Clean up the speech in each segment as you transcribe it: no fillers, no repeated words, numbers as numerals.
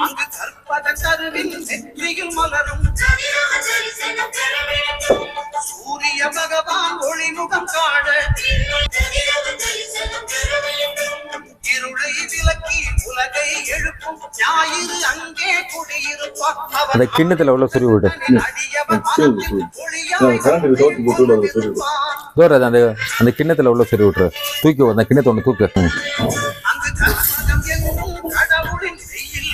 அங்கு கற்பத கருவின் நெற்றியில் மலரும் சூரிய பகவான் ஒளிமுகம் காண இருளை விலக்கி உலகை எழுப்பும் ஞாயிறு அங்கே குடியிருப்பார். அந்த கிண்ணத்துல உள்ள சுரி விடு தோறது அந்த அந்த கிண்ணத்துல உள்ள சுரி விட்டுரு. தூக்கி அந்த கிண்ணத்தை ஒன்று தூக்கு. அங்கு கற்பதம் என்னும் கடவுளின் கையில்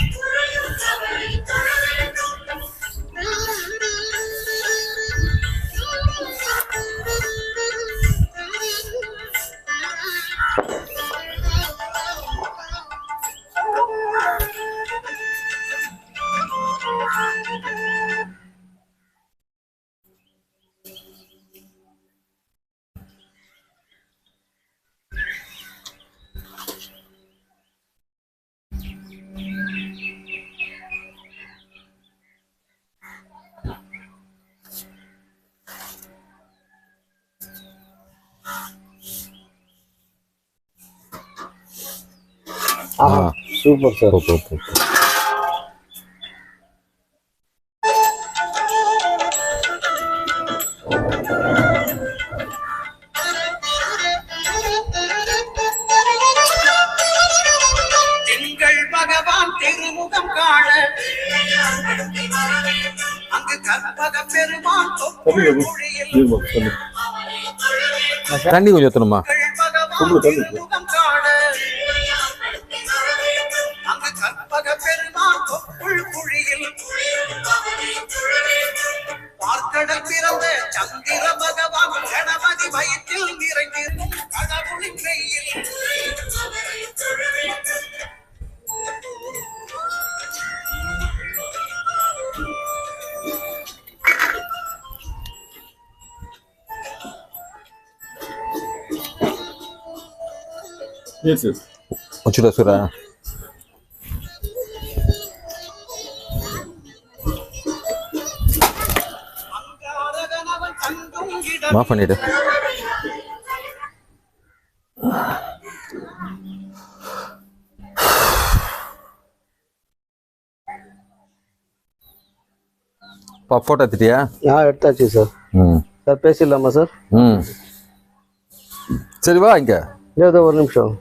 சூப்பர் சார். திங்கள் பகவான் திருமுகம் காண அங்கு கற்பக பெருமான் தொப்புள் மொழியில் தண்ணி கொஞ்சம் ஊற்றணுமா? பகவான் திருமுகம் காண அங்கு கற்பக பெருமான் தொப்புள் குழியில் பார்க்கடல் பிறந்த சந்திர பகவான் கணபதி வயிற்றில் நிறைந்திருக்கும் கடவுளின் கையில் வச்சுடா சுரா. மாஃப் பண்ணிடு. போட்டோ எடுத்துட்டியா? எடுத்தாச்சு சார். Sir பேசிடலாமா sir? சரி வா இங்க. ஏதோ ஒரு நிமிஷம்.